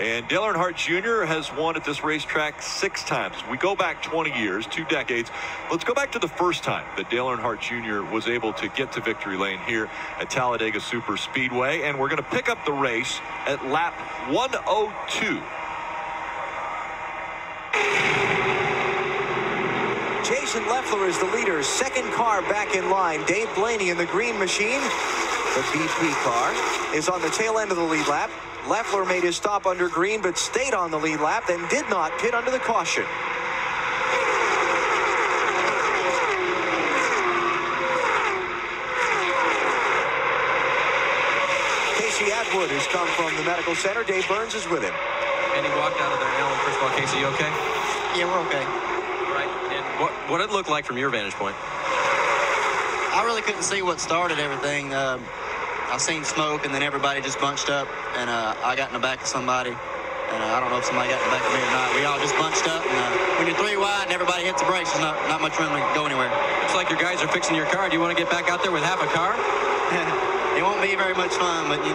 And Dale Earnhardt Jr. has won at this racetrack 6 times. We go back 20 years, 2 decades. Let's go back to the first time that Dale Earnhardt Jr. was able to get to victory lane here at Talladega Super Speedway. And we're going to pick up the race at lap 102. Jason Leffler is the leader. Second car back in line. Dave Blaney in the green machine. The BP car is on the tail end of the lead lap. Leffler made his stop under green, but stayed on the lead lap, then did not pit under the caution. Casey Atwood has come from the medical center. Dave Burns is with him. And he walked out of there. Alan, first of all, Casey, you okay? Yeah, we're okay. All right. And what did it look like from your vantage point? I really couldn't see what started everything. I seen smoke, and then everybody just bunched up, and I got in the back of somebody, and I don't know if somebody got in the back of me or not. We all just bunched up, and when you're 3 wide and everybody hits the brakes, there's not much room to go anywhere. Looks like your guys are fixing your car. Do you want to get back out there with half a car? It won't be very much fun, but you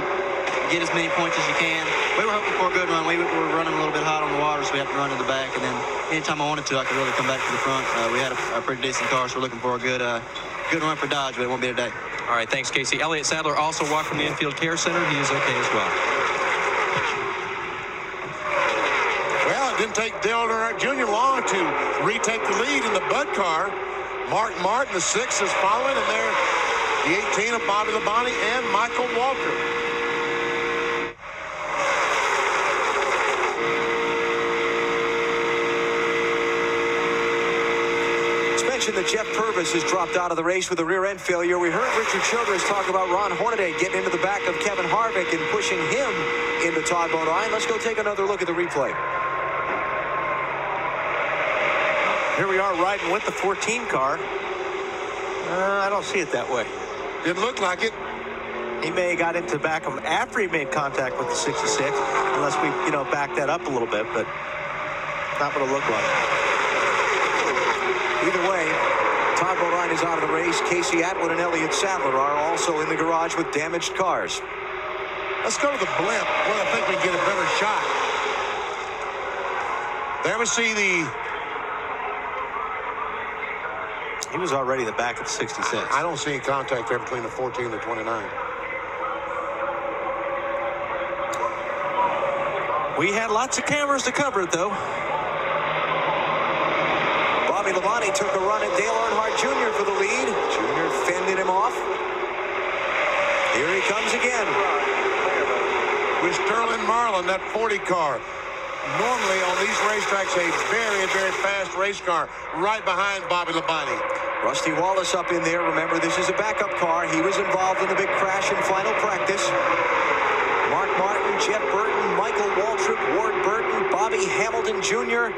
get as many points as you can. We were hoping for a good run. We were running a little bit hot on the water, so we have to run to the back, and then anytime I wanted to, I could really come back to the front. We had a pretty decent car, so we're looking for a good run for Dodge, but it won't be today. All right, thanks, Casey. Elliott Sadler also walked from the infield care center. He is okay as well. Well, it didn't take Dale Earnhardt Jr. long to retake the lead in the Bud car. Mark Martin, the 6, is following, and there the 18 of Bobby Labonte and Michael Walker. That Jeff Purvis has dropped out of the race with a rear end failure. We heard Richard Childress talk about Ron Hornaday getting into the back of Kevin Harvick and pushing him into Todd Bodine. Let's go take another look at the replay. Here we are riding with the 14 car. I don't see it that way. Didn't look like it. He may have got into the back of him after he made contact with the 66, unless we, back that up a little bit, but not what it looked like. Either way, Todd Bodine is out of the race. Casey Atwood and Elliott Sadler are also in the garage with damaged cars. Let's go to the blimp where I think we get a better shot. There we see He was already in the back of the 66. I don't see any contact there between the 14 and the 29. We had lots of cameras to cover it, though. Bobby Labonte took a run at Dale Earnhardt Jr. for the lead. Jr. fended him off. Here he comes again. With Sterling Marlin, that 40 car. Normally on these racetracks, a very, very fast race car right behind Bobby Labonte. Rusty Wallace up in there. Remember, this is a backup car. He was involved in the big crash in final practice. Mark Martin, Jeff Burton, Michael Waltrip, Ward Burton, Bobby Hamilton Jr.,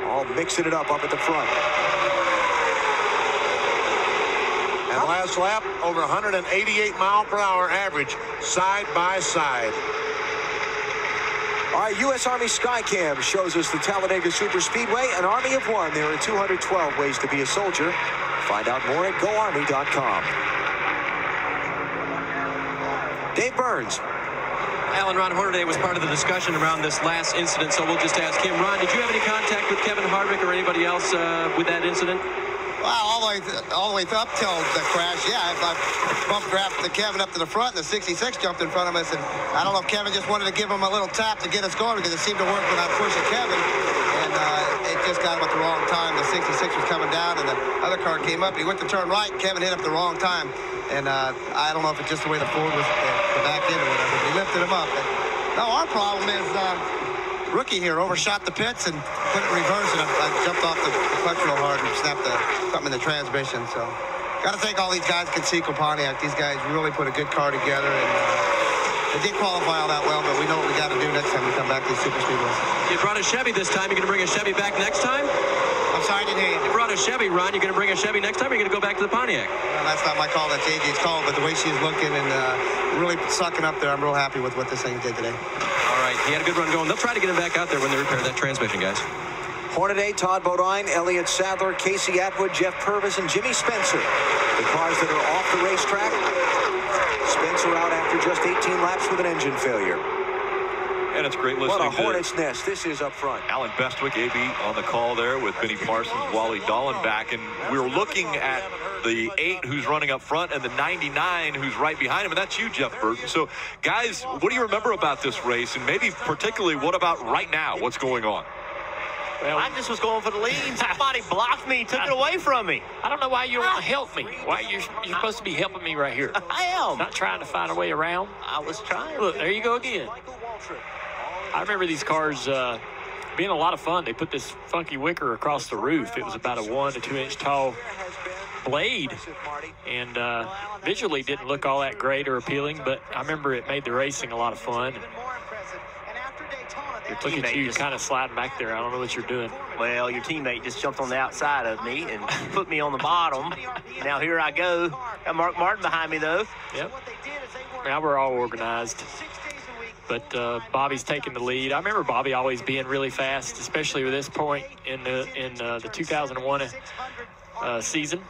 all mixing it up at the front. And last lap, over 188 mile per hour average, side by side. Our U.S. Army Skycam shows us the Talladega Super Speedway, an army of one. There are 212 ways to be a soldier. Find out more at GoArmy.com. Dave Burns. Alan, Ron Hornaday was part of the discussion around this last incident, so we'll just ask him. Ron, did you have any contact with Kevin Harvick or anybody else with that incident? Well, all the way up till the crash, yeah. I bumped Kevin up to the front, and the 66 jumped in front of us. And I don't know if Kevin just wanted to give him a little tap to get us going, because it seemed to work when I pushed Kevin. And it just got him at the wrong time. The 66 was coming down, and the other car came up. And he went to turn right, and Kevin hit up the wrong time. And I don't know if it's just the way the Ford was, the back end or whatever. He lifted him up. And, no, our problem is rookie here overshot the pits and put it in reverse, and I jumped off the clutch real hard and snapped something in the transmission. So got to thank all these guys, Conseco, Pontiac. These guys really put a good car together, and they did qualify all that well, but we know what we got to do next time we come back to these super speedways. You brought a Chevy this time. You're going to bring a Chevy back next time? I'm sorry, I didn't hear you. You brought a Chevy, Ron. You're going to bring a Chevy next time, or you're going to go back to the Pontiac? Well, that's not my call. That's AJ's call, but the way she's looking and really sucking up there, I'm real happy with what this thing did today. All right, he had a good run going. They'll try to get him back out there when they repair that transmission, guys. Hornaday, Todd Bodine, Elliott Sadler, Casey Atwood, Jeff Purvis, and Jimmy Spencer. The cars that are off the racetrack. Spencer out after just 18 laps with an engine failure. And it's great What listening a hornet's nest this is up front. Alan Bestwick, AB, on the call there with Benny Parsons, Wally Dallenbach. And we were looking at the 8 who's running up front and the 99 who's right behind him, and that's you, Jeff Burton. So, guys, what do you remember about this race, and maybe particularly what about right now? What's going on? Well, I just was going for the lead. Somebody blocked me, took it away from me. I don't know why you don't want to help me. Why you're supposed to be helping me right here. I am. Not trying to find a way around. I was trying. Look, there you go again. I remember these cars being a lot of fun. They put this funky wicker across the roof. It was about a 1 to 2 inch tall blade, and visually didn't look all that great or appealing, but I remember it made the racing a lot of fun. Look at you kind of sliding back there. I don't know what you're doing. Well, your teammate just jumped on the outside of me and put me on the bottom. Now here I go. Got Mark Martin behind me, though. Yep. Now we're all organized. But Bobby's taking the lead. I remember Bobby always being really fast, especially with this point in the 2001 season.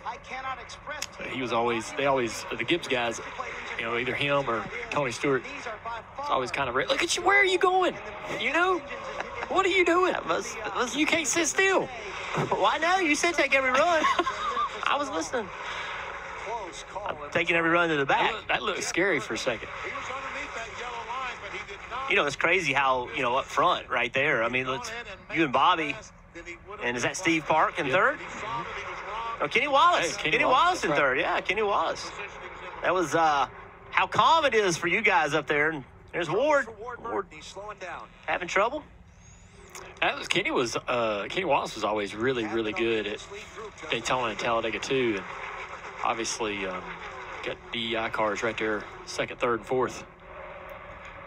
He was always, the Gibbs guys, you know, either him or Tony Stewart, it's always kind of, look at you, where are you going? You know, what are you doing? You can't sit still. Why no? You said take every run. I was listening. I'm taking every run to the back. That looked scary for a second. You know, it's crazy how, you know, up front right there. I mean, you and Bobby, and is that Steve Park in third? Oh, Kenny Wallace. Hey, Kenny Wallace in third. Yeah, Kenny Wallace. That was how calm it is for you guys up there. And there's Ward. Ward having trouble. Kenny Wallace was always really, really good at Daytona and Talladega too, and obviously got DEI cars right there, second, third, and fourth.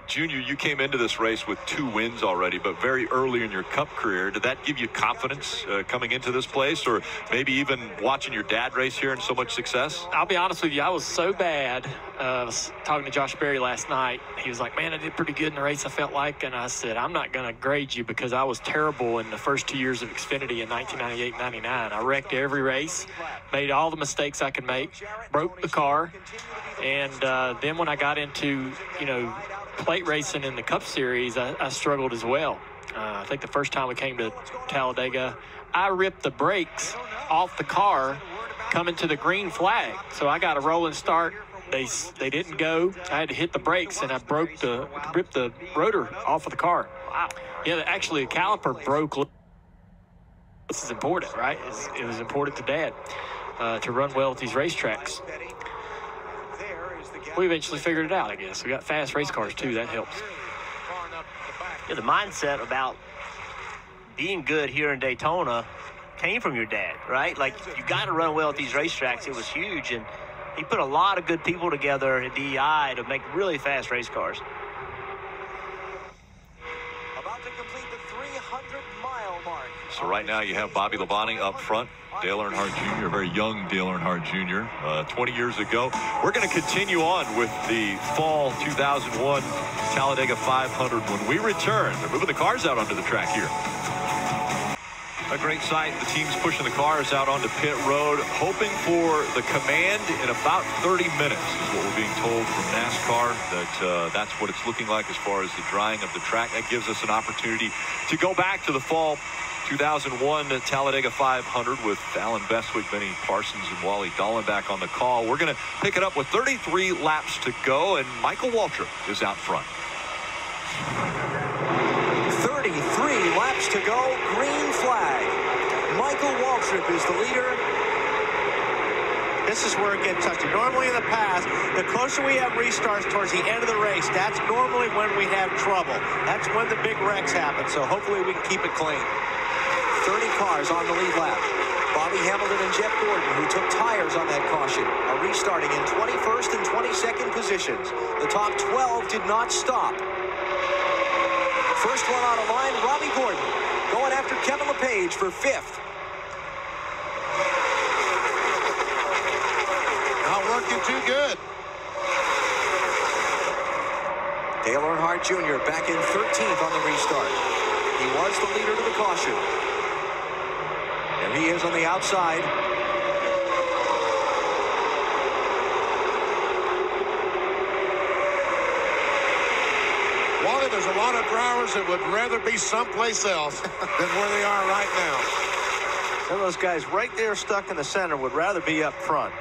Junior, you came into this race with 2 wins already, but very early in your Cup career. Did that give you confidence coming into this place, or maybe even watching your dad race here and so much success? I'll be honest with you, I was so bad. I was talking to Josh Berry last night. He was like, man, I did pretty good in the race, I felt like. And I said, I'm not going to grade you because I was terrible in the first 2 years of Xfinity in 1998 99. I wrecked every race, made all the mistakes I could make, broke the car. And then when I got into, you know, plate racing in the Cup Series, I struggled as well. I think the first time we came to Talladega, I ripped the brakes off the car coming to the green flag. So I got a rolling start. They didn't go. I had to hit the brakes, and I ripped the rotor off of the car. Wow. Yeah, actually, the caliper broke. This is important, right? It was important to Dad to run well at these racetracks. We eventually figured it out, I guess. We got fast race cars, too. That helps. Yeah, the mindset about being good here in Daytona came from your dad, right? Like, you got to run well at these racetracks. It was huge, and he put a lot of good people together at DEI to make really fast race cars. About to complete the 300-mile mark. So right now you have Bobby Labonte up front. Dale Earnhardt Jr., a very young Dale Earnhardt Jr., 20 years ago. We're going to continue on with the fall 2001 Talladega 500 when we return. They're moving the cars out onto the track here. A great sight. The team's pushing the cars out onto pit road, hoping for the command in about 30 minutes is what we're being told from NASCAR, that that's what it's looking like as far as the drying of the track. That gives us an opportunity to go back to the fall 2001 Talladega 500 with Alan Bestwick, Benny Parsons, and Wally Dallenbach on the call. We're going to pick it up with 33 laps to go, and Michael Waltrip is out front. 33 laps to go, green flag. Michael Waltrip is the leader. This is where it gets touchy. Normally in the past, the closer we have restarts towards the end of the race, that's normally when we have trouble. That's when the big wrecks happen, so hopefully we can keep it clean. 30 cars on the lead lap. Bobby Hamilton and Jeff Gordon, who took tires on that caution, are restarting in 21st and 22nd positions. The top 12 did not stop. First one on a line, Robbie Gordon, going after Kevin LePage for 5th. Not working too good. Dale Earnhardt Jr. back in 13th on the restart. He was the leader to the caution. There he is on the outside. Wally, there's a lot of drivers that would rather be someplace else than where they are right now. Some of those guys right there stuck in the center would rather be up front.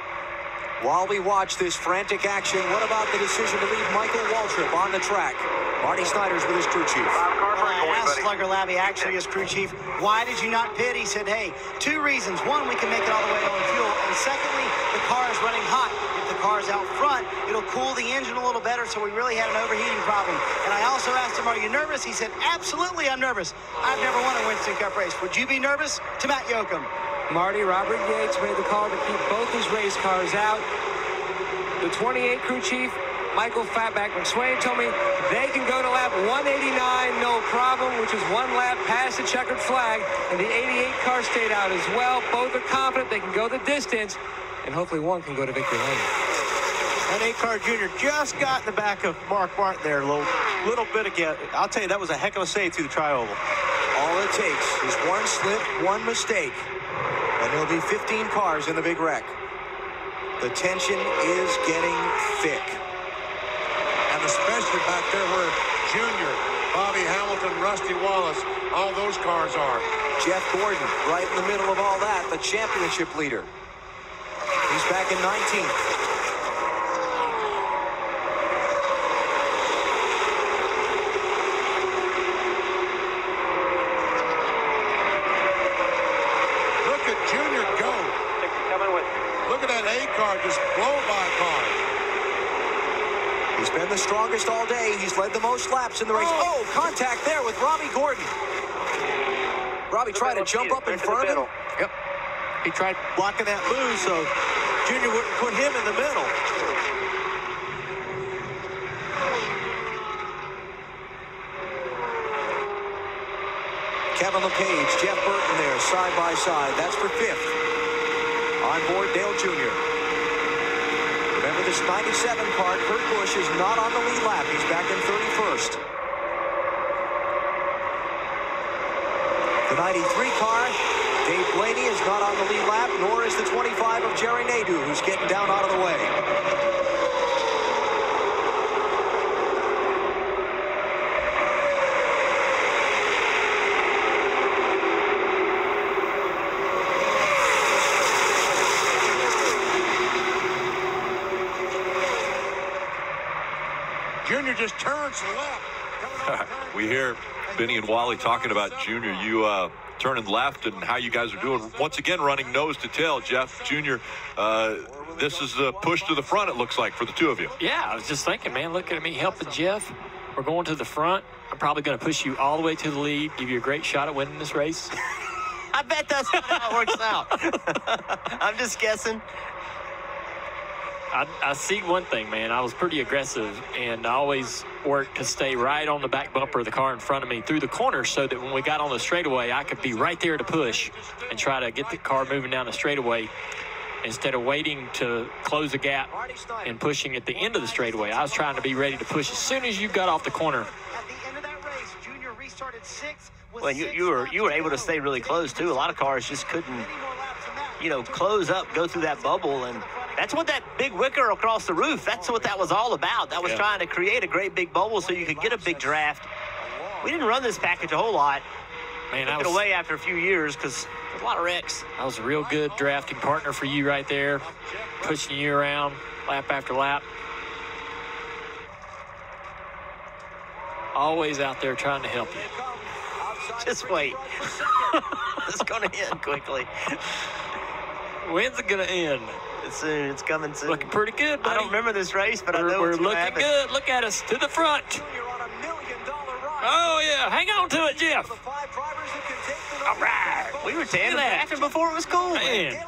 While we watch this frantic action, what about the decision to leave Michael Waltrip on the track? Marty Snider's with his crew chief. I asked Slugger Labby, actually his crew chief, why did you not pit? He said, hey, 2 reasons. 1, we can make it all the way on fuel. And secondly, the car is running hot. If the car is out front, it'll cool the engine a little better, so we really had an overheating problem. And I also asked him, are you nervous? He said, absolutely, I'm nervous. I've never won a Winston Cup race. Would you be nervous? To Matt Yoakum. Marty, Robert Yates made the call to keep both his race cars out. The 28 crew chief, Michael Fatback McSwain, told me they can go to lap 189, no problem, which is 1 lap past the checkered flag, and the 88 car stayed out as well. Both are confident they can go the distance, and hopefully one can go to victory lane. That 8-car junior just got in the back of Mark Martin there, a little bit again. I'll tell you, that was a heck of a save through the tri-oval. All it takes is 1 slip, 1 mistake, and there'll be 15 cars in the big wreck. The tension is getting thick. And especially back there where Junior, Bobby Hamilton, Rusty Wallace, all those cars are. Jeff Gordon, right in the middle of all that, the championship leader. He's back in 19th. Just blow by cars. He's been the strongest all day. He's led the most laps in the race. Oh, contact there with Robbie Gordon. Robbie tried to jump up in front of him. Yep. He tried blocking that move so Junior wouldn't put him in the middle. Kevin LePage, Jeff Burton there, side by side. That's for 5th. On board, Dale Jr. Remember this 97 car, Kurt Busch is not on the lead lap. He's back in 31st. The 93 car, Dave Blaney is not on the lead lap, nor is the 25 of Jerry Nadeau, who's getting down out of the way. Junior just turns left. We hear Benny and Wally talking about Junior. You turning left and how you guys are doing. Once again, running nose to tail. Jeff Jr., this is a push to the front, it looks like, for the 2 of you. Yeah, I was just thinking, man, look at me helping Jeff. We're going to the front. I'm probably going to push you all the way to the lead, give you a great shot at winning this race. I bet that's how it works out. I'm just guessing. I see one thing, man. I was pretty aggressive, and I always worked to stay right on the back bumper of the car in front of me through the corner so that when we got on the straightaway, I could be right there to push and try to get the car moving down the straightaway instead of waiting to close the gap and pushing at the end of the straightaway. I was trying to be ready to push as soon as you got off the corner. At the end of that race, Junior restarted 6th. Well, you were able to stay really close, too. A lot of cars just couldn't, close up, go through that bubble, and that's what that big wicker across the roof, that's what that was all about. That was trying to create a great big bubble so you could get a big draft. We didn't run this package a whole lot. Man, took it away after a few years because there's a lot of wrecks. I was a real good drafting partner for you right there, pushing you around lap after lap. Always out there trying to help you. Just wait. It's going to end quickly. When's it going to end? Soon. It's coming soon. Looking pretty good, buddy. I don't remember this race, but I know we're it's looking good. Look at us to the front. Oh, yeah. Hang on to it, Jeff. All right. We were drafting before it was cool. Man.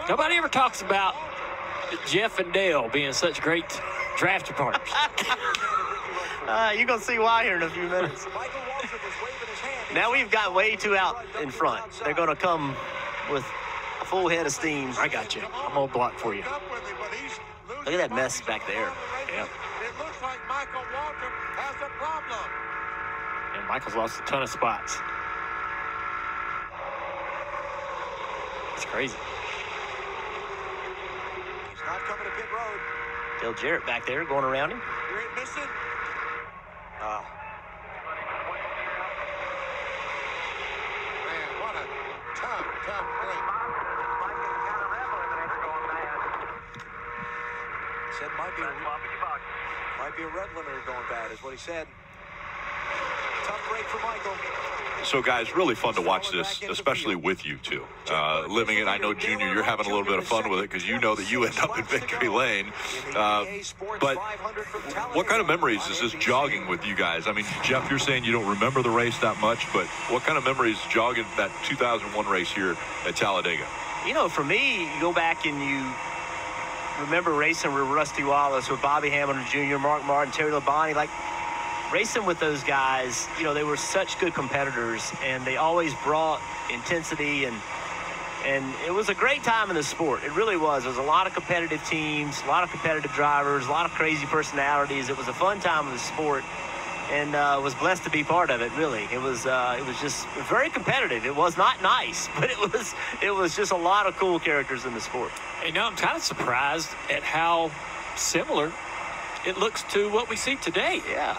Nobody ever talks about Jeff and Dale being such great drafting partners. You're going to see why here in a few minutes. Now we've got way too out in front. They're going to come with a full head of steam. I got you. I'm going to block for you. Look at that mess back there. Yeah. It looks like Michael Waltrip has a problem. And Michael's lost a ton of spots. It's crazy. He's not coming to pit road. Dale Jarrett back there going around him. You ain't missing? Man, what a tough break. Said might be a red limiter going bad, is what he said. Tough break for Michael. So, guys, really fun to watch this, especially with you two. Living it, I know, Junior, you're having a little bit of fun with it because you know that you end up in victory lane. But what kind of memories is this jogging with you guys? I mean, Jeff, you're saying you don't remember the race that much, but what kind of memories jogging that 2001 race here at Talladega? You know, for me, you go back and you remember racing with Rusty Wallace, with Bobby Hamilton Jr., Mark Martin, Terry Labonte, like racing with those guys. You know, they were such good competitors, and they always brought intensity, and it was a great time in the sport. It really was. There was a lot of competitive teams, a lot of competitive drivers, a lot of crazy personalities. It was a fun time in the sport, and was blessed to be part of it. Really, it was just very competitive. It was not nice, but it was just a lot of cool characters in the sport. You know, I'm kind of surprised at how similar it looks to what we see today. Yeah.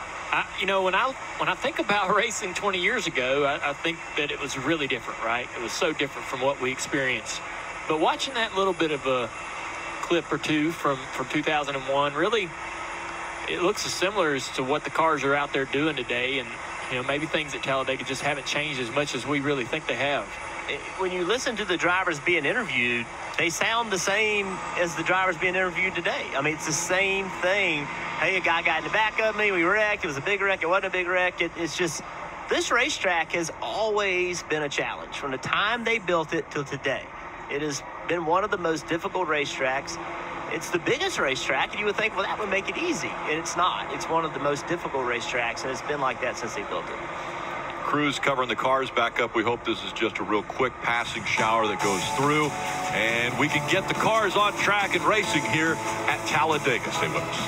You know, when I think about racing 20 years ago, I think that it was really different, right? It was so different from what we experienced. But watching that little bit of a clip or two from 2001, really, it looks as similar as to what the cars are out there doing today. And, you know, maybe things at Talladega just haven't changed as much as we really think they have. When you listen to the drivers being interviewed, they sound the same as the drivers being interviewed today. I mean, it's the same thing. Hey, a guy got in the back of me. We wrecked. It was a big wreck. It wasn't a big wreck. It's just, this racetrack has always been a challenge from the time they built it till today. It has been one of the most difficult racetracks. It's the biggest racetrack, and you would think, well, that would make it easy. And it's not. It's one of the most difficult racetracks, and it's been like that since they built it. Crews covering the cars back up. We hope this is just a real quick passing shower that goes through, and we can get the cars on track and racing here at Talladega. Stay with us.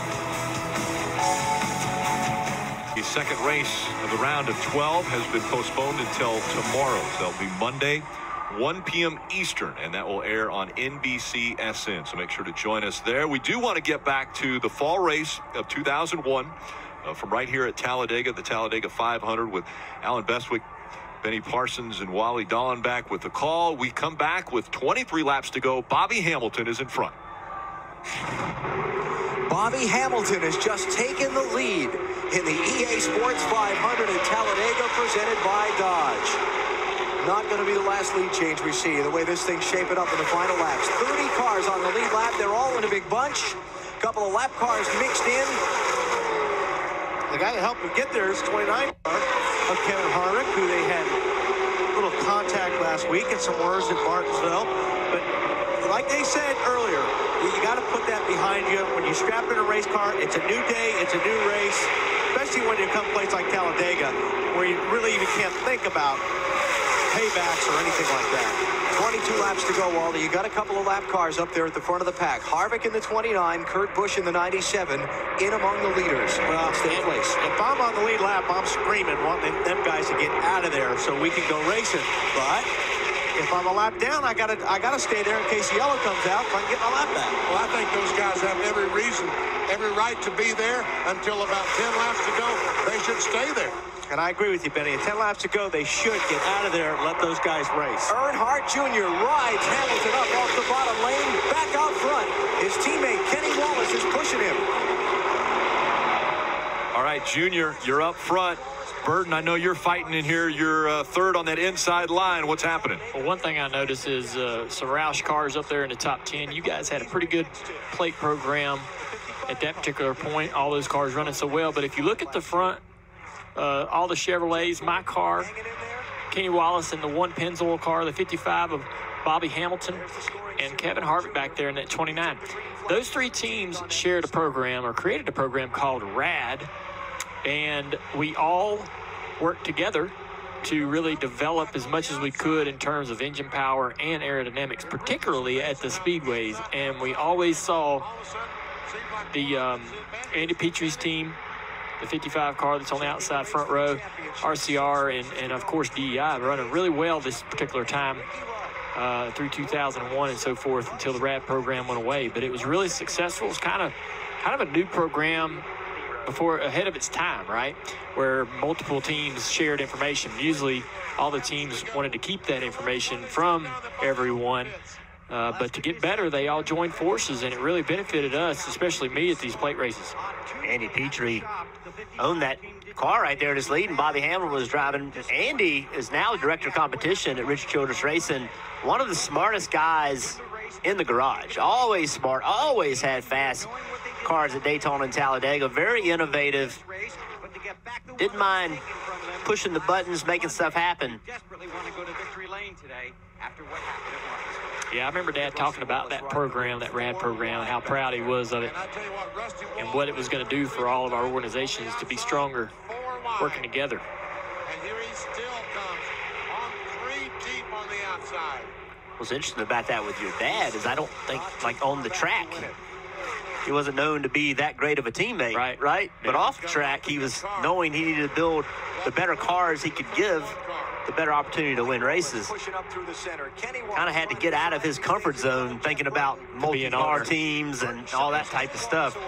The second race of the round of 12 has been postponed until tomorrow. So that'll be Monday, 1 p.m. Eastern, and that will air on NBC SN. So make sure to join us there. We do want to get back to the fall race of 2001 from right here at Talladega, the Talladega 500 with Alan Bestwick, Benny Parsons, and Wally Dallenbach with the call. We come back with 23 laps to go. Bobby Hamilton is in front. Bobby Hamilton has just taken the lead in the EA Sports 500 at Talladega, presented by Dodge. Not going to be the last lead change we see, the way this thing's shaping up in the final laps. 30 cars on the lead lap. They're all in a big bunch. A couple of lap cars mixed in. The guy that helped him get there is 29 car of Kevin Harvick, who they had a little contact last week and some words at Martinsville. But like they said earlier, you got to put that behind you. When you strap in a race car, it's a new day, it's a new race, especially when you come to a place like Talladega, where you really even can't think about paybacks or anything like that. 22 laps to go, Wally. You got a couple of lap cars up there at the front of the pack. Harvick in the 29, Kurt Busch in the 97, in among the leaders. Well, if I'm on the lead lap, I'm screaming, wanting them guys to get out of there so we can go racing. But if I'm a lap down, I gotta stay there in case yellow comes out so I can get my lap back. Well, I think those guys have every reason, every right to be there until about 10 laps to go. They should stay there. And I agree with you, Benny. At 10 laps to go, they should get out of there and let those guys race. Earnhardt Jr. rides Hamilton up off the bottom lane, back out front. His teammate, Kenny Wallace, is pushing him. All right, Junior, you're up front. Burton, I know you're fighting in here. You're third on that inside line. What's happening? Well, one thing I noticed is some Roush cars up there in the top 10. You guys had a pretty good plate program at that particular point. All those cars running so well. But if you look at the front, all the Chevrolets, my car, Kenny Wallace in the one Pennzoil car, the 55 of Bobby Hamilton, and Kevin Harvick back there in that 29. Those three teams shared a program or created a program called RAD, and we all worked together to really develop as much as we could in terms of engine power and aerodynamics, particularly at the speedways. And we always saw the Andy Petrie's team, the 55 car that's on the outside front row, RCR, and of course DEI running really well this particular time through 2001 and so forth until the RAD program went away. But it was really successful. It's kind of a new program ahead of its time, right? Where multiple teams shared information. Usually all the teams wanted to keep that information from everyone. But to get better, they all joined forces, and it really benefited us, especially me, at these plate races. Andy Petrie owned that car right there, just leading. Bobby Hamlin was driving. Andy is now the director of competition at Richard Childress Racing. One of the smartest guys in the garage. Always smart, always had fast cars at Daytona and Talladega. Very innovative. Didn't mind pushing the buttons, making stuff happen. Yeah, I remember Dad talking about that program, that RAD program, how proud he was of it, and what it was going to do for all of our organizations to be stronger, working together. And here he still comes on 3 deep on the outside. What's interesting about that with your dad is I don't think, like, on the track, he wasn't known to be that great of a teammate, right? But off the track, he was knowing he needed to build the better cars he could give the better opportunity to win races. Kind of had to get out of his comfort zone, thinking about multi-car teams and all that type of stuff.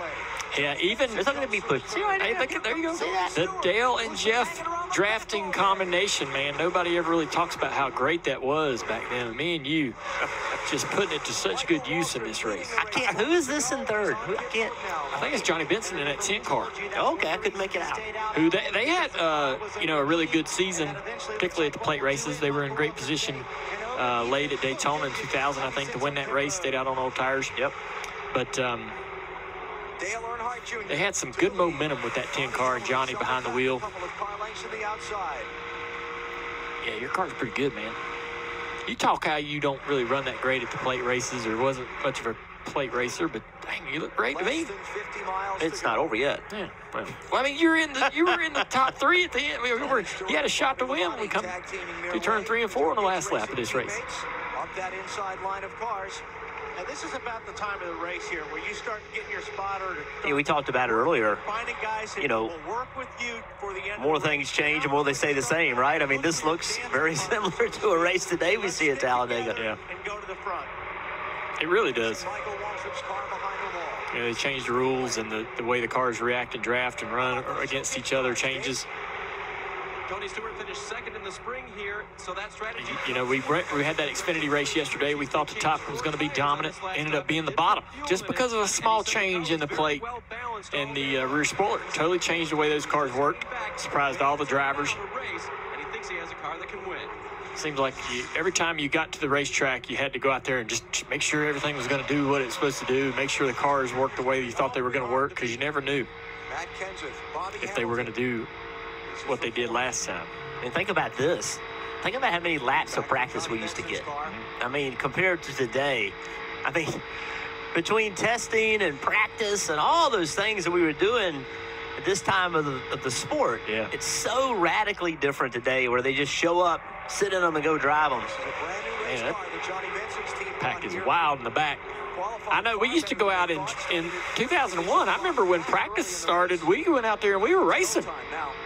Yeah, even there's not going to be pushed. See, there you go. The Dale and Jeff drafting combination, man. Nobody ever really talks about how great that was back then. Me and you just putting it to such good use in this race. I can't. Who is this in third? I can't. I think it's Johnny Benson in that 10 car. Okay, I couldn't make it out. Who they had, a really good season, particularly at the plate races. They were in great position late at Daytona in 2000, I think, to win that race. Stayed out on old tires. Yep. But they had some good momentum with that 10 car and Johnny behind the wheel. Yeah, your car's pretty good, man. You talk how you don't really run that great at the plate races or wasn't much of a plate racer, but dang, you look great to me. It's not over yet. Yeah. Well, I mean, you were in the top 3 at the end. You had a shot to win when we come to turn 3 and 4 on the last lap of this race. Up that inside line of cars. And this is about the time of the race here where you start getting your spotter. Yeah, we talked about it earlier. Finding guys who will work with you for the end. More things change and more they stay the same, right? I mean, this looks very similar to a race today we see at Talladega. Yeah. And go to the front. It really does. They changed the rules, and the way the cars react and draft and run against each other changes. Tony Stewart finished second in the spring here, so that strategy. We had that Xfinity race yesterday. We thought the top was going to be dominant. Ended up being the bottom, just because of a small change in the plate and the rear spoiler. Totally changed the way those cars worked. Surprised all the drivers. And he thinks he has a car that can win. Seems like every time you got to the racetrack, you had to go out there and just make sure everything was going to do what it was supposed to do. Make sure the cars worked the way you thought they were going to work, because you never knew if they were going to do what they did last time. And think about this. Think about how many laps of practice we used to get. I mean, compared to today, I mean, between testing and practice and all those things that we were doing at this time of the sport, it's so radically different today, where they just show up, sit in them, and go drive them. Man, that pack is wild in the back. I know we used to go out in 2001. I remember when practice started, we went out there and we were racing.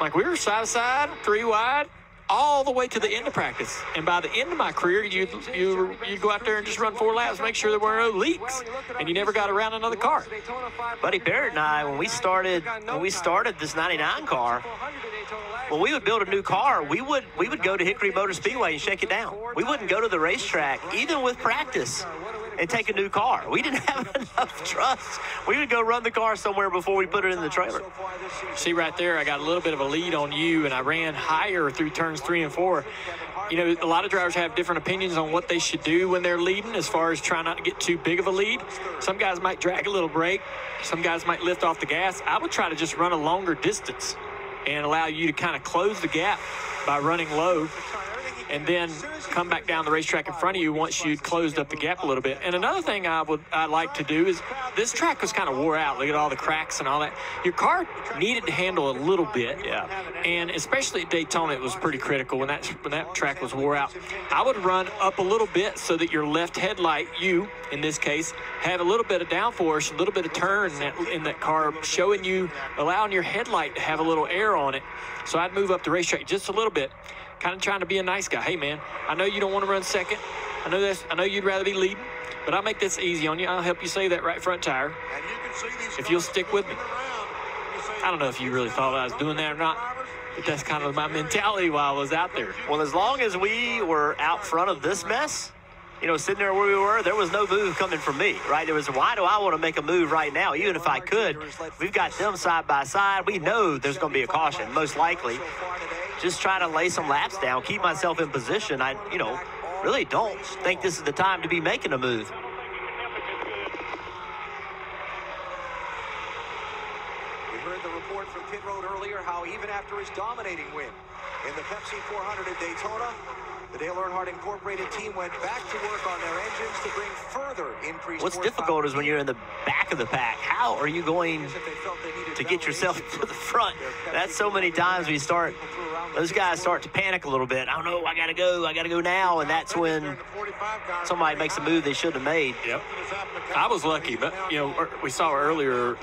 Like, we were side to side, 3 wide, all the way to the end of practice. And by the end of my career, you'd go out there and just run 4 laps, make sure there weren't no leaks, and you never got around another car. Buddy Barrett and I, when we started this 99 car, when we would build a new car, we would go to Hickory Motor Speedway and shake it down. We wouldn't go to the racetrack, even with practice, and take a new car. We didn't have enough trust. We would go run the car somewhere before we put it in the trailer. See right there, I got a little bit of a lead on you, and I ran higher through turns 3 and 4. You know, a lot of drivers have different opinions on what they should do when they're leading, as far as trying not to get too big of a lead. Some guys might drag a little brake. Some guys might lift off the gas. I would try to just run a longer distance and allow you to kind of close the gap by running low, and then come back down the racetrack in front of you once you'd closed up the gap a little bit. And another thing I'd like to do is, this track was kind of wore out. Look at all the cracks and all that. Your car needed to handle a little bit, and especially at Daytona, it was pretty critical when that track was wore out. I would run up a little bit so that your left headlight, you in this case, have a little bit of downforce, a little bit of turn in that car, showing you, allowing your headlight to have a little air on it. So I'd move up the racetrack just a little bit, kind of trying to be a nice guy. Hey, man, I know you don't want to run second. I know you'd rather be leading, but I'll make this easy on you. I'll help you save that right front tire if you'll stick with me. I don't know if you really thought I was doing that or not, but that's kind of my mentality while I was out there. Well, as long as we were out front of this mess, you know, sitting there where we were, there was no move coming from me, right? There was, why do I want to make a move right now? Even if I could, we've got them side by side. We know there's going to be a caution, most likely. Just try to lay some laps down, keep myself in position. I, you know, really don't think this is the time to be making a move. We heard the report from pit road earlier how even after his dominating win in the Pepsi 400 at Daytona, the Dale Earnhardt Incorporated team went back to work on their engines to bring further increased. What's difficult is when you're in the back of the pack. How are you going to get yourself to the front? That's so many times we start, those guys start to panic a little bit. I don't know, I gotta go now, and that's when somebody makes a move they shouldn't have made. Yep. I was lucky, but you know, we saw earlier,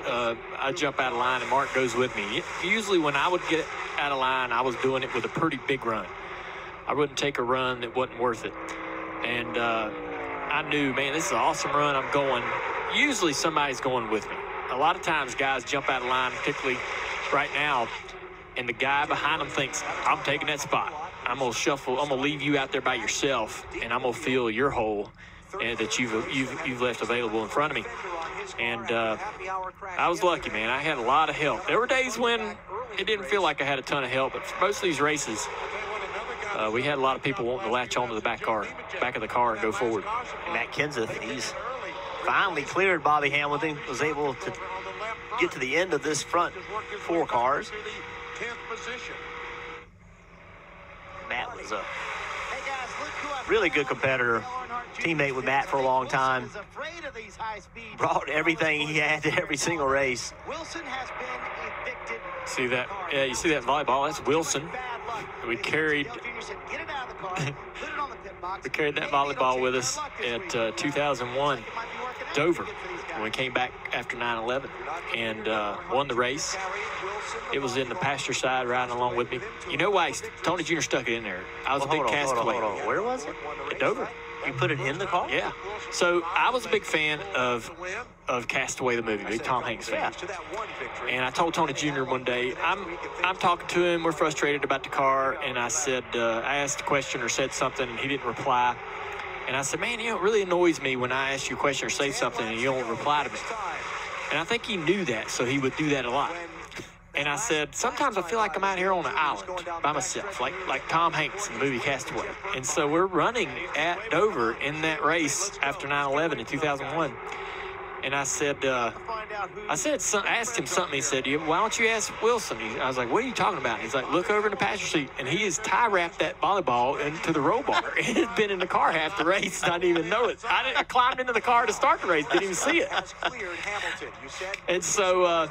I jump out of line and Mark goes with me. Usually when I would get out of line, I was doing it with a pretty big run. I wouldn't take a run that wasn't worth it. And I knew, man, this is an awesome run. I'm going. Usually somebody's going with me. A lot of times guys jump out of line, particularly right now, and the guy behind them thinks, I'm taking that spot. I'm going to shuffle. I'm going to leave you out there by yourself, and I'm going to fill your hole that you've left available in front of me. And I was lucky, man. I had a lot of help. There were days when it didn't feel like I had a ton of help, but for most of these races, we had a lot of people wanting to latch onto the back of the car and go forward. And Matt Kenseth, he's finally cleared Bobby Hamilton, was able to get to the end of this front 4 cars. Matt was a really good competitor, teammate with Matt for a long time. Brought everything he had to every single race. See that? Yeah, you see that volleyball? That's Wilson. We carried that volleyball with us at 2001 Dover when we came back after 9/11 and won the race. It was in the passenger side riding along with me. You know why Tony Jr. stuck it in there? I was a big castaway. Hold on. Where was it? At Dover. You put it in the car? Yeah. So I was a big fan of Castaway the movie, big Tom Hanks fan. And I told Tony Jr. one day, I'm talking to him, we're frustrated about the car, and I said, I asked a question or said something, and he didn't reply. And I said, man, you know, it really annoys me when I ask you a question or say something and you don't reply to me. And I think he knew that, so he would do that a lot. And I said, sometimes I feel like I'm out here on an island by myself, like Tom Hanks in the movie Castaway. And so we're running at Dover in that race after 9/11 in 2001. And I said, I asked him something. He said, why don't you ask Wilson? I was like, what are you talking about? He's like, look over in the passenger seat. And he has tie wrapped that volleyball into the roll bar. It had been in the car half the race. I didn't even know it. I climbed into the car to start the race. Didn't even see it. And so,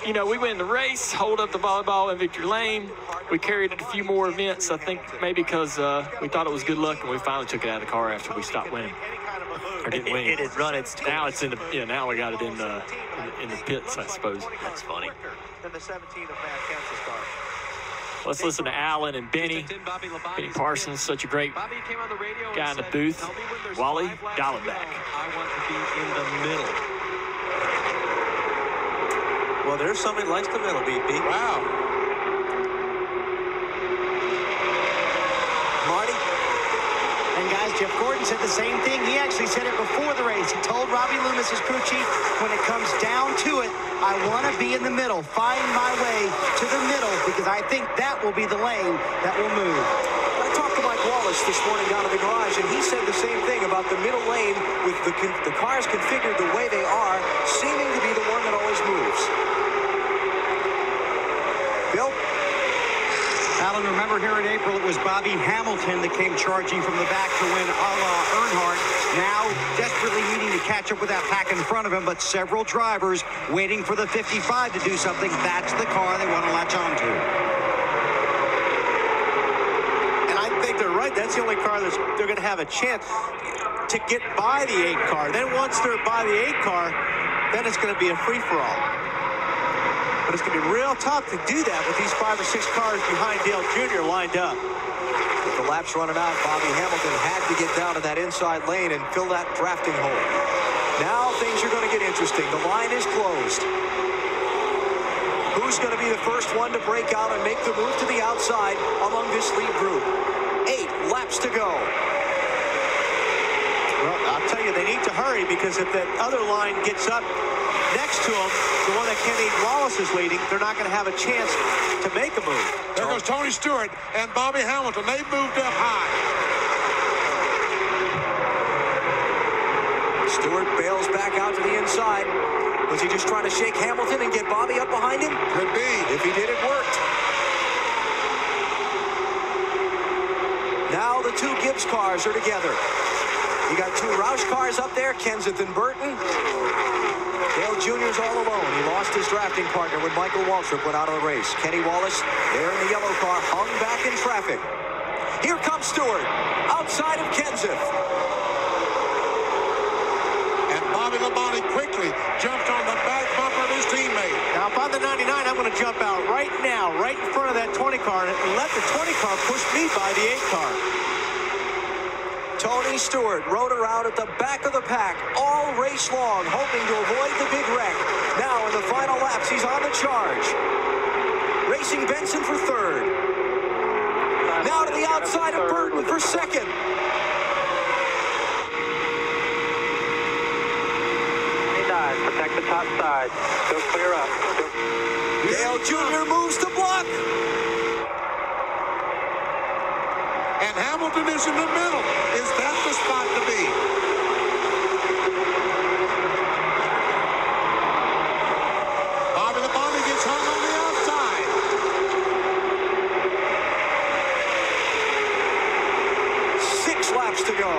you know, we win the race, hold up the volleyball in victory lane. We carried it a few more events, I think maybe because we thought it was good luck, and we finally took it out of the car after we stopped winning. Or didn't win. It had run its course. Now it's in the, yeah, now we got it in the pits, I suppose. That's funny. Let's listen to Alan and Benny. Benny Parsons, such a great guy in the booth. Wally Dallenbach. I want to be in the middle. Well, there's somebody who likes the middle, BP. Wow. Marty? And guys, Jeff Gordon said the same thing. He actually said it before the race. He told Robbie Loomis, his crew chief, when it comes down to it, I want to be in the middle, find my way to the middle, because I think that will be the lane that will move. I talked to Mike Wallace this morning down at the garage, and he said the same thing about the middle lane with the cars configured the way they are, seeming to be the one that always moves. Bill? Alan, remember here in April, it was Bobby Hamilton that came charging from the back to win a la Earnhardt. Now desperately needing to catch up with that pack in front of him, but several drivers waiting for the 55 to do something. That's the car they want to latch on to. And I think they're right. That's the only car that they're going to have a chance to get by the 8 car. Then once they're by the 8 car, then it's going to be a free-for-all. But it's going to be real tough to do that with these 5 or 6 cars behind Dale Jr. lined up. With the laps running out, Bobby Hamilton had to get down to that inside lane and fill that drafting hole. Now things are going to get interesting. The line is closed. Who Who's going to be the first one to break out and make the move to the outside among this lead group? 8 laps to go. Well, I'll tell you, they need to hurry, because if that other line gets up next to them, the one that Kenny Wallace is leading, they're not going to have a chance to make a move. There goes Tony Stewart and Bobby Hamilton. They've moved up high. Stewart bails back out to the inside. Was he just trying to shake Hamilton and get Bobby up behind him? Could be. If he did, it worked. Now the 2 Gibbs cars are together. You got 2 Roush cars up there, Kenseth and Burton. Dale Jr.'s all alone. He lost his drafting partner when Michael Waltrip went out of the race. Kenny Wallace, there in the yellow car, hung back in traffic. Here comes Stewart, outside of Kenseth. And Bobby Labonte quickly jumped on the back bumper of his teammate. Now, if I'm the 99, I'm going to jump out right now, right in front of that 20 car, and let the 20 car push me by the 8 car. Tony Stewart rode around at the back of the pack all race long, hoping to avoid the big wreck. Now in the final laps, he's on the charge. Racing Benson for 3rd. Now to the outside of Burton for 2nd. Protect the top side. Go clear up. Dale Jr. moves to block. And Hamilton is in the middle. Is that the spot to be? Bobby Labonte gets hung on the outside. Six laps to go.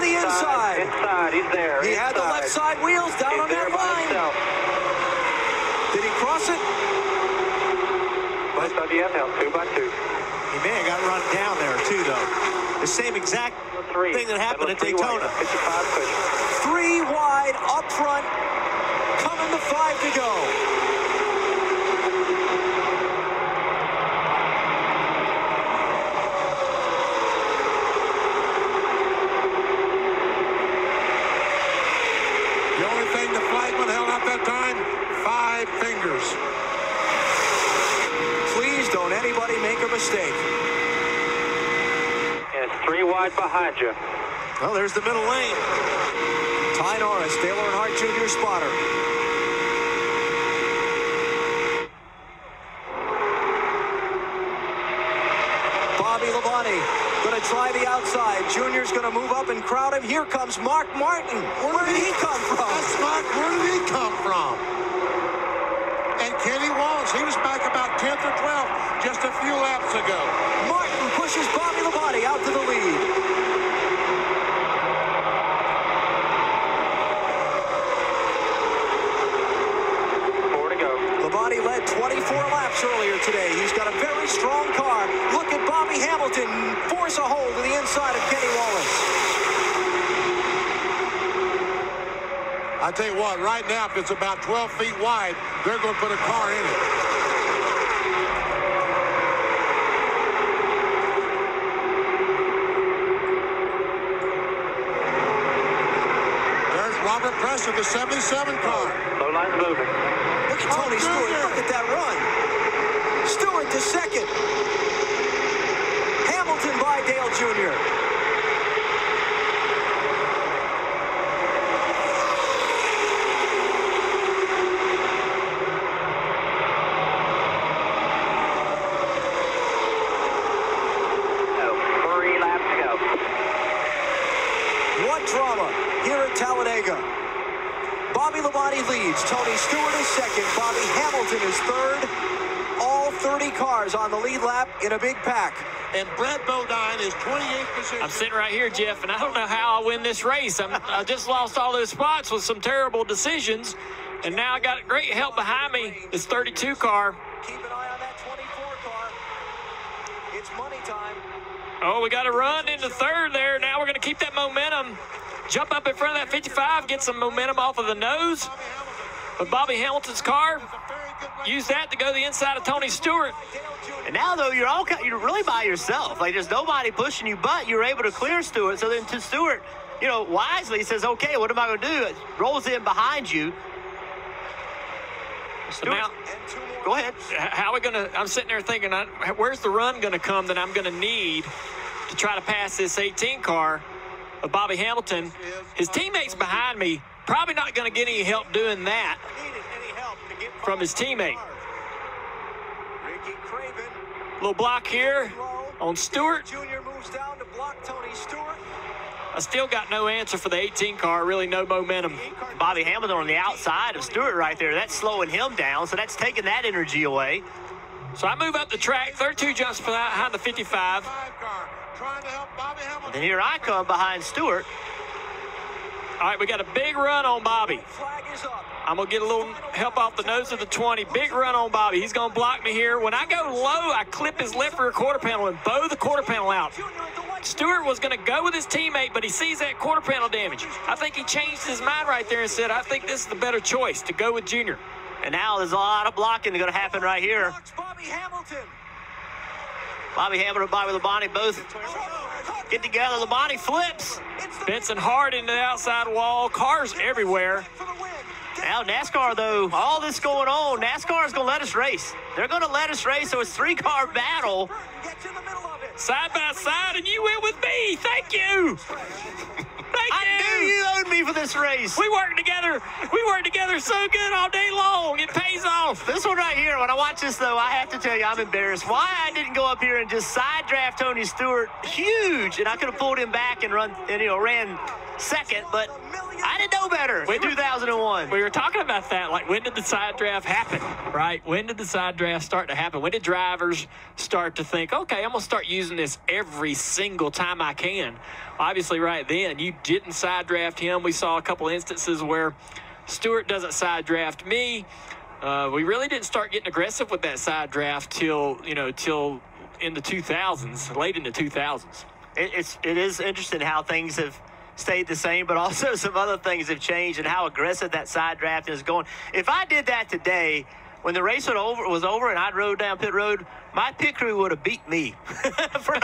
Inside, he's there. He had the left side wheels down on that line. Did he cross it? Both of you have help, 2 by 2. He may have got run down there, too, though. The same exact thing that happened at Daytona. 3 wide, up front, coming to 5 to go. The only thing the flagman held out that time, 5 fingers. Please don't anybody make a mistake. And it's 3 wide behind you. Well, there's the middle lane. Ty Norris, Dale Earnhardt Jr. spotter. Bobby Labonte going to try the outside. Junior's going to move up and crowd him. Here comes Mark Martin. Where did he come from? That's Mark. Where did he come from? And Kenny Wallace, he was back about 10th or 12th just a few laps ago. Martin pushes Bobby Labonte out to the lead. Labonte led 24 laps earlier today. He's got a very strong car. Look at Bobby Hamilton force a hole to the inside of Kenny Wallace. I tell you what, right now, if it's about 12 feet wide, they're going to put a car in it. There's Robert Preston, the 77 car. Low line's moving. Look at Tony Stewart. Look at that run. Stewart to 2nd. Hamilton by Dale Jr. What drama here at Talladega. Bobby Labonte leads. Tony Stewart is 2nd. Bobby Hamilton is 3rd. All 30 cars on the lead lap in a big pack. And Brett Bodine is 28th position. I'm sitting right here, Jeff, and I don't know how I win this race. I just lost all those spots with some terrible decisions, and now I got great help behind me. This 32 car. Keep an eye on that 24 car. It's money time. Oh, we got to run into 3rd there. Now we're going to keep that momentum. Jump up in front of that 55, get some momentum off of the nose. But Bobby Hamilton's car, use that to go the inside of Tony Stewart. And now, though, you're really by yourself. Like, there's nobody pushing you, but you're able to clear Stewart. So then to Stewart, you know, wisely says, okay, what am I going to do? It rolls in behind you. Stewart, now, go ahead. How are we going to – I'm sitting there thinking, where's the run going to come that I'm going to need to try to pass this 18 car of Bobby Hamilton? His teammates behind me probably not going to get any help doing that from his teammate. Little block here on Stewart. Junior moves down to block Tony Stewart. I still got no answer for the 18 car, really no momentum. Bobby Hamilton on the outside of Stewart right there. That's slowing him down, so that's taking that energy away. So I move up the track, 32 jumps behind the 55. And here I come behind Stewart. All right, we got a big run on Bobby. I'm going to get a little help off the nose of the 20. Big run on Bobby. He's going to block me here. When I go low, I clip his left rear quarter panel and bow the quarter panel out. Stewart was going to go with his teammate, but he sees that quarter panel damage. I think he changed his mind right there and said, I think this is the better choice, to go with Junior. And now there's a lot of blocking going to happen right here. Bobby Hamilton. Bobby Hamilton and Bobby Labonte both get together. Labonte flips. Benson hard into the outside wall. Cars everywhere. Now NASCAR, though, all this going on, NASCAR is going to let us race. They're going to let us race, so it's 3-car battle. Side by side, and you went with me. Thank you. I knew you owed me for this race. We work together. We work together so good all day long. It pays off. This one right here, when I watch this, though, I have to tell you, I'm embarrassed. Why I didn't go up here and just side draft Tony Stewart, huge, and I could have pulled him back and ran second, but I didn't know better in 2001. We were talking about that, like, when did the side draft happen, right? When did the side draft start to happen? When did drivers start to think, okay, I'm going to start using this every single time I can? Obviously, right then, you didn't side draft him. We saw a couple instances where Stewart doesn't side draft me. We really didn't start getting aggressive with that side draft till in the 2000s, late in the 2000s. It is interesting how things have stayed the same, but also some other things have changed and how aggressive that side draft is going. If I did that today, when the race was over and I rode down pit road, my pit crew would have beat me for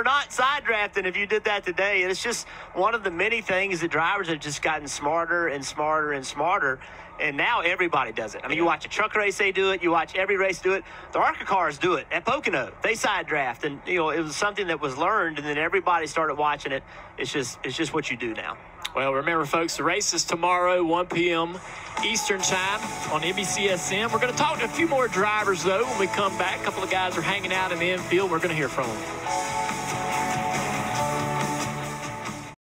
not side drafting if you did that today. And it's just one of the many things that drivers have just gotten smarter and smarter and smarter. And now everybody does it. I mean, you watch a truck race, they do it. You watch every race do it. The ARCA cars do it at Pocono. They side draft, and it was something that was learned, and then everybody started watching it. It's just what you do now. Well, remember, folks, the race is tomorrow, 1 p.m. Eastern time on NBCSN. We're going to talk to a few more drivers, though, when we come back. A couple of guys are hanging out in the infield. We're going to hear from them.